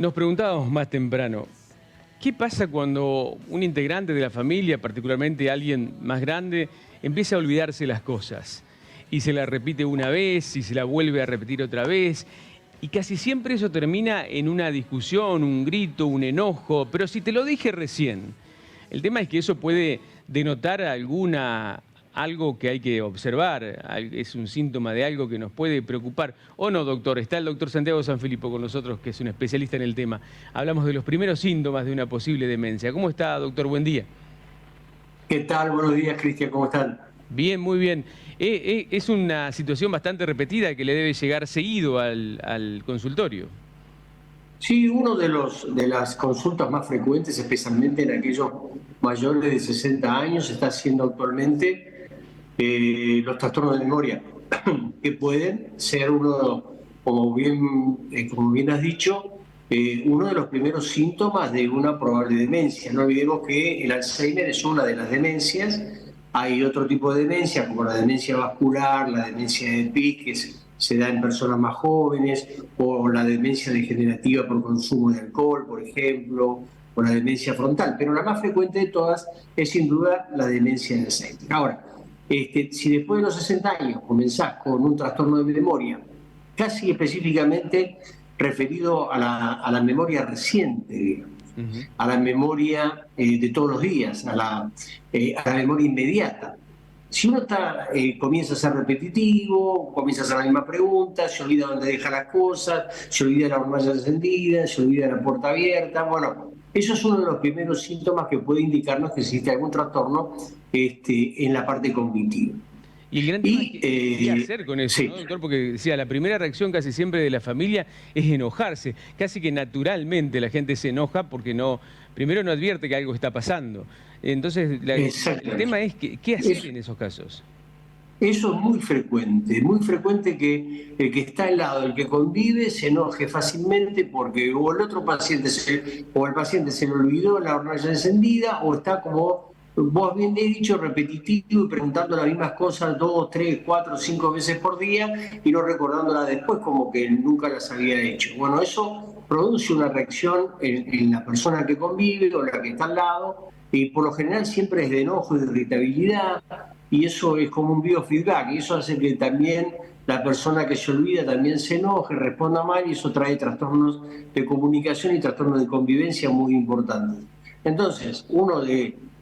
Nos preguntábamos más temprano, ¿qué pasa cuando un integrante de la familia, particularmente alguien más grande, empieza a olvidarse las cosas? Y se la repite una vez, y se la vuelve a repetir otra vez, y casi siempre eso termina en una discusión, un grito, un enojo, pero si te lo dije recién. El tema es que eso puede denotar algo que hay que observar, es un síntoma de algo que nos puede preocupar. ¿O no, doctor? Está el doctor Santiago Sanfilippo con nosotros, que es un especialista en el tema. Hablamos de los primeros síntomas de una posible demencia. ¿Cómo está, doctor? Buen día. ¿Qué tal? Buenos días, Cristian, ¿cómo están? Bien, muy bien. Es una situación bastante repetida que le debe llegar seguido al consultorio. Sí, uno de las consultas más frecuentes, especialmente en aquellos mayores de 60 años, está siendo actualmente los trastornos de memoria, que pueden ser uno, como bien has dicho, uno de los primeros síntomas de una probable demencia. No olvidemos que el Alzheimer es una de las demencias. Hay otro tipo de demencia, como la demencia vascular, la demencia de Pick, se da en personas más jóvenes, o la demencia degenerativa por consumo de alcohol, por ejemplo, o la demencia frontal. Pero la más frecuente de todas es sin duda la demencia de Alzheimer. Ahora, si después de los 60 años comenzás con un trastorno de memoria, casi específicamente referido a la memoria reciente, digamos, a la memoria de todos los días, a la memoria inmediata. Si uno comienza a ser repetitivo, comienza a hacer la misma pregunta, se olvida dónde deja las cosas, se olvida la hornalla encendida, se olvida la puerta abierta, bueno, eso es uno de los primeros síntomas que puede indicarnos que existe algún trastorno en la parte cognitiva. Y el gran tema es qué hacer con eso, Sí. ¿no, doctor? Porque decía, la primera reacción casi siempre de la familia es enojarse. Casi que naturalmente la gente se enoja porque primero no advierte que algo está pasando. Entonces, el tema es qué hacer en esos casos. Eso es muy frecuente que el que está al lado, el que convive, se enoje fácilmente porque o el otro paciente o el paciente se le olvidó la hornalla encendida, o está, como vos bien he dicho, repetitivo y preguntando las mismas cosas 2, 3, 4, 5 veces por día y no recordándolas después como que nunca las había hecho. Bueno, eso produce una reacción en la persona que convive o la que está al lado, y por lo general siempre es de enojo y de irritabilidad, y eso es como un biofeedback, y eso hace que también la persona que se olvida también se enoje, responda mal, y eso trae trastornos de comunicación y trastornos de convivencia muy importantes. Entonces,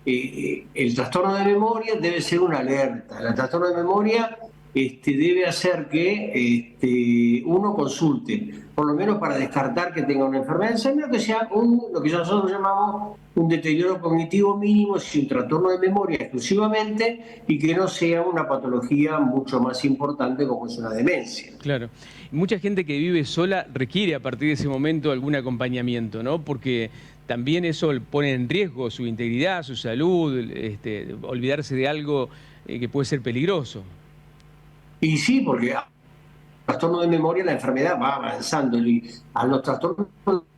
el trastorno de memoria debe ser una alerta. El trastorno de memoria debe hacer que uno consulte, por lo menos para descartar que tenga una enfermedad de Alzheimer, que sea lo que nosotros llamamos un deterioro cognitivo mínimo, es un trastorno de memoria exclusivamente, y que no sea una patología mucho más importante como es una demencia. Claro. Mucha gente que vive sola requiere a partir de ese momento algún acompañamiento, ¿no? Porque también eso pone en riesgo su integridad, su salud, olvidarse de algo que puede ser peligroso. Y sí, porque trastorno de memoria, la enfermedad va avanzando y a los trastornos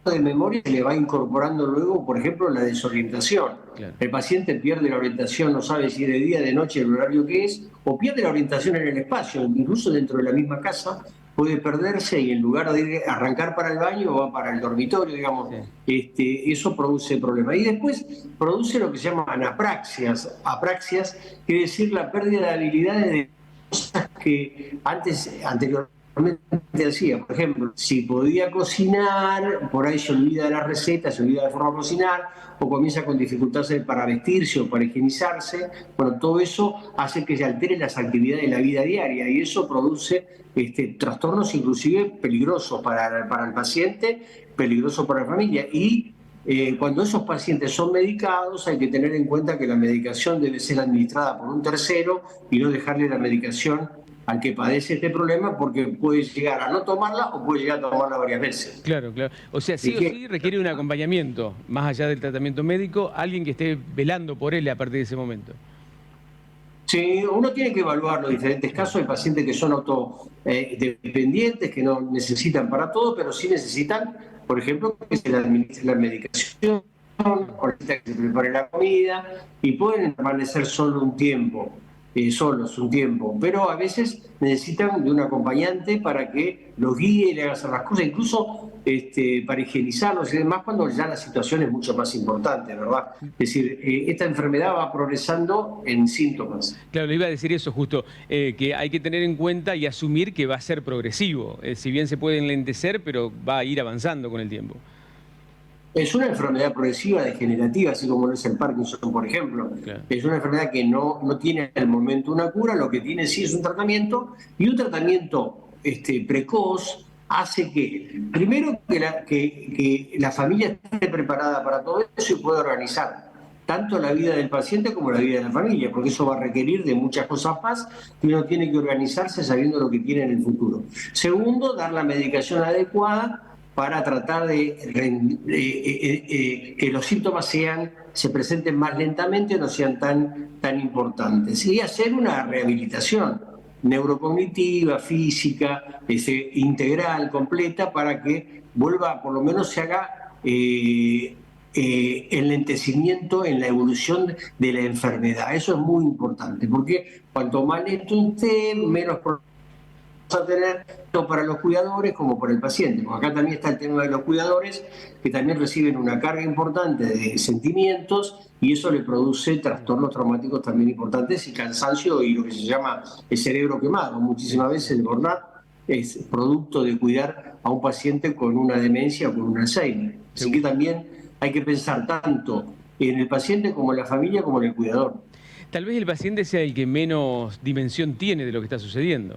de memoria se le va incorporando luego, por ejemplo, la desorientación. Claro. El paciente pierde la orientación, no sabe si es de día, de noche, el horario que es, o pierde la orientación en el espacio, incluso dentro de la misma casa puede perderse y en lugar de arrancar para el baño va para el dormitorio, digamos. Sí. Eso produce problemas. Y después produce lo que se llama anapraxias. Apraxias quiere decir la pérdida de habilidades de cosas que anteriormente hacía. Por ejemplo, si podía cocinar, por ahí se olvida de la receta, se olvida de la forma de cocinar, o comienza con dificultades para vestirse o para higienizarse. Bueno, todo eso hace que se alteren las actividades de la vida diaria, y eso produce trastornos inclusive peligrosos para el paciente, peligrosos para la familia. Y cuando esos pacientes son medicados, hay que tener en cuenta que la medicación debe ser administrada por un tercero y no dejarle la medicación al que padece este problema, porque puede llegar a no tomarla o puede llegar a tomarla varias veces. Claro, claro. O sea, sí o sí requiere un acompañamiento, más allá del tratamiento médico, alguien que esté velando por él a partir de ese momento. Sí, uno tiene que evaluar los diferentes casos. Hay pacientes que son autodependientes, que no necesitan para todo, pero sí necesitan, por ejemplo, que se le administre la medicación, o necesitan que se prepare la comida, y pueden permanecer solo un tiempo. solos un tiempo, pero a veces necesitan de un acompañante para que los guíe y le haga hacer las cosas, incluso para higienizarlos y demás, cuando ya la situación es mucho más importante, ¿verdad? Es decir, esta enfermedad va progresando en síntomas. Claro, le iba a decir eso justo, que hay que tener en cuenta y asumir que va a ser progresivo. Si bien se puede enlentecer, pero va a ir avanzando con el tiempo. Es una enfermedad progresiva degenerativa, así como lo es el Parkinson, por ejemplo. Claro. Es una enfermedad que no tiene al momento una cura, lo que tiene sí es un tratamiento, y un tratamiento precoz hace que, primero, que la familia esté preparada para todo eso y pueda organizar tanto la vida del paciente como la vida de la familia, porque eso va a requerir de muchas cosas más y uno tiene que organizarse sabiendo lo que tiene en el futuro. Segundo, dar la medicación adecuada para tratar de que los síntomas se presenten más lentamente, no sean tan importantes. Y hacer una rehabilitación neurocognitiva, física, integral, completa, para que vuelva, por lo menos se haga enlentecimiento en la evolución de la enfermedad. Eso es muy importante, porque cuanto más lento esté, menos problemas a tener tanto para los cuidadores como para el paciente. Porque acá también está el tema de los cuidadores, que también reciben una carga importante de sentimientos y eso le produce trastornos traumáticos también importantes y cansancio y lo que se llama el cerebro quemado. Muchísimas veces el burnout es producto de cuidar a un paciente con una demencia o con un Alzheimer. Así que también hay que pensar tanto en el paciente como en la familia como en el cuidador. Tal vez el paciente sea el que menos dimensión tiene de lo que está sucediendo.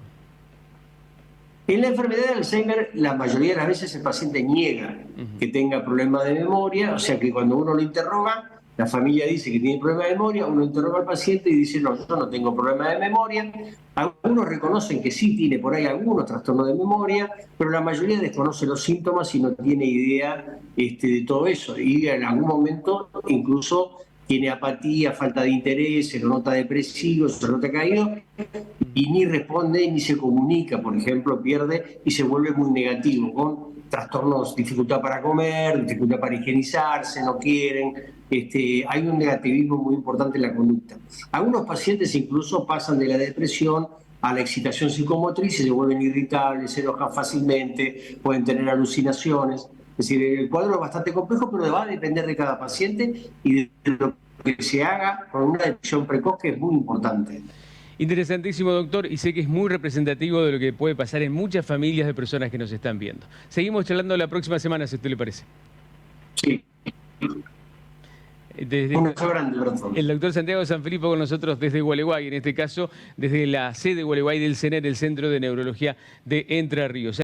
En la enfermedad de Alzheimer, la mayoría de las veces el paciente niega que tenga problemas de memoria, o sea que cuando uno lo interroga, la familia dice que tiene problemas de memoria, uno interroga al paciente y dice, no, yo no tengo problemas de memoria. Algunos reconocen que sí tiene por ahí algunos trastornos de memoria, pero la mayoría desconoce los síntomas y no tiene idea de todo eso. Y en algún momento incluso tiene apatía, falta de interés, se lo nota depresivo, se lo nota caído, y ni responde ni se comunica, por ejemplo, pierde y se vuelve muy negativo, con trastornos, dificultad para comer, dificultad para higienizarse, no quieren, hay un negativismo muy importante en la conducta. Algunos pacientes incluso pasan de la depresión a la excitación psicomotriz y se vuelven irritables, se enojan fácilmente, pueden tener alucinaciones. Es decir, el cuadro es bastante complejo, pero va a depender de cada paciente y de lo que se haga con una detección precoz, que es muy importante. Interesantísimo, doctor, y sé que es muy representativo de lo que puede pasar en muchas familias de personas que nos están viendo. Seguimos charlando la próxima semana, si a usted le parece. Sí. Un abrazo grande, perdón. El doctor Santiago Sanfilippo con nosotros desde Gualeguay, en este caso desde la sede de Gualeguay del CENER, el Centro de Neurología de Entre Ríos.